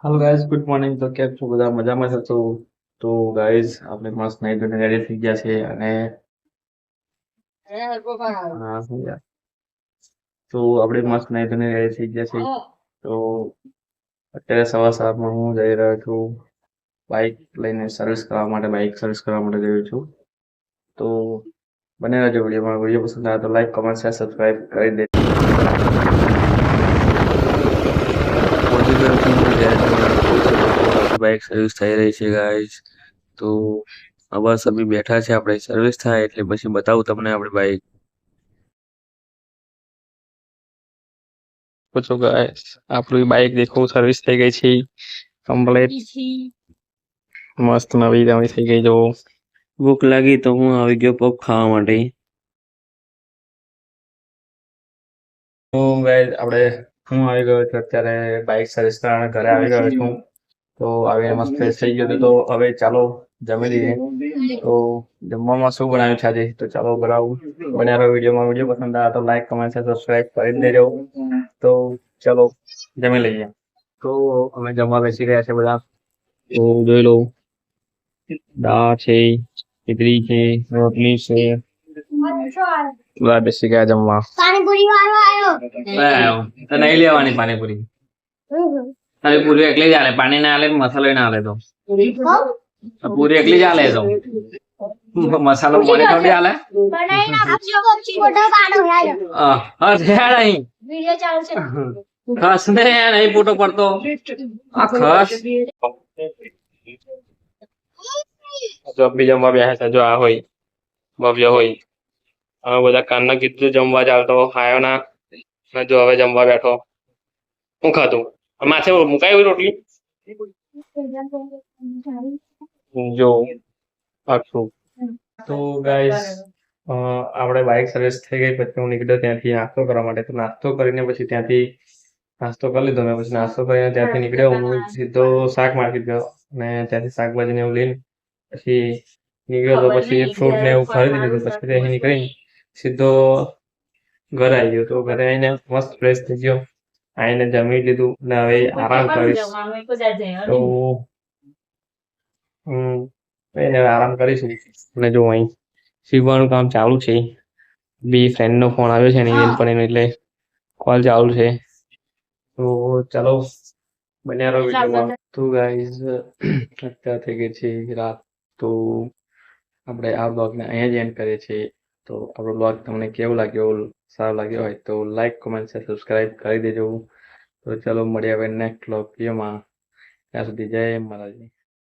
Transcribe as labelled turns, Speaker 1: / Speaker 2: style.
Speaker 1: Hello guys, good morning. તો કેમ છો બધા? મજામાં છો? તો ગાઈઝ, આપણે મસ્ત નાઈ ધોઈને રેડી થઈ ગયા છે અને હા શું યાર, તો આપણે મસ્ત નાઈ ધોઈને રેડી થઈ ગયા છે. તો અત્યારે સવાર સવારમાં હું જઈ રહ્યો છું બાઇક લઈને બાઇક સર્વિસ કરવા માટે જઈ રહ્યો છું. તો બને રહેજો વિડીયોમાં. વિડીયો પસંદ આવે તો લાઈક, કમેન્ટ, શેર, સબસ્ક્રાઇબ કરી દે. પહોંચી ગયો છું જ્યાં બાઇક સર્વિસ થઈ રહી છે ગાઈઝ. તો બસ અભી બેઠા છે, આપણે સર્વિસ થાય એટલે પછી બતાવું તમને આપણે બાઇક. પૂછો ગાઈઝ, આપણી બાઇક દેખો સર્વિસ થઈ ગઈ છે કમ્પ્લીટ, મસ્ત નવી નવી થઈ ગઈ. જો ભૂખ લાગી તો હું આવી ગયો પપ ખાવા માટે. તો ગાઈઝ આપણે હું આવી ગયો છું અત્યારે બાઇક સર્વિસ કરવા ઘરે આવી ગયો છું. તો આવીને મસ્ત ફ્રેશ થઈ ગયો હતો. તો હવે ચાલો જમી લઈએ. તો જમવામાં શું બનાવ્યું છે આજે? તો ચાલો બનાવું. બન્યા વિડીયોમાં. વિડીયો પસંદ આવે તો લાઈક, કમેન્ટ, સબસ્ક્રાઇબ કરી દેજો. તો ચાલો જમી લઈએ. તો અમે જમવા બેસી ગયા છે બધા. તો જોઈ લો, દાળ છે, ખીચડી છે, રોટલી છે, બધા બેસી ગયા જમવા. પાણીપુરી વાળો આવ્યો તો નહીં લેવાની પાણીપુરી. ખાલી પૂરી એકલી જ આલે, પાણી ના આલે, મસાલો ના આલે. તો પૂરી એકલી જ આલે. તો મસાલો મને થોડી આલે. ખસ ને નહીં ફોટો પડતો. આ ખસ જો બી જમવા બેસે છે. જો આ હોય ભવ્ય હોય. હવે બધા કાનના કીધું જમવા ચાલતો ખાયો ના. જો હવે જમવા બેઠો. હું ખાધું માથે મુકાય રોટલી. જો આખું. તો ગાઈસ, આપણે બાઇક સર્વિસ થઈ ગઈ પછી હું નીકળ્યો ત્યાંથી નાસ્તો કરવા માટે. તો નાસ્તો કરીને પછી ત્યાંથી નાસ્તો કરી લીધો મેં. પછી નાસ્તો કરીને ત્યાંથી નીકળ્યો હું સીધો શાક માર્કેટ ગયો અને ત્યાંથી શાકભાજી ને એવું લઈને પછી નીકળ્યો. તો પછી ફ્રૂટ ને એવું ખરીદી લીધું. પછી ત્યાંથી નીકળી સીધો ઘરે આવી ગયો. તો ઘરે આવીને મસ્ત ફ્રેશ થઈ ગયો. આવીને જમી લીધું અને હવે આરામ કરીશ. તો એને આરામ કરીશું. અને જો અહીં સીવવાનું કામ ચાલુ છે. બી ફ્રેન્ડ નો ફોન આવ્યો છે પણ એટલે કોલ ચાલુ છે. તો ચાલો બન્યા રહો વિડીયોમાં. તો ગાઈઝ, અત્યારે થઈ ગઈ છે રાત. તો આપણે આ બ્લોગને અહીંયા જ એન્ડ કરીએ છીએ. તો આપણો બ્લોગ તમને કેવો લાગ્યો, સારો લાગ્યો હોય તો લાઈક, કમેન્ટ, સબસ્ક્રાઇબ કરી દેજો. તો ચાલો મળીએ હવે નેક્સ્ટ બ્લોગ વિડીયોમાં. ત્યાં સુધી જય મહારાજ.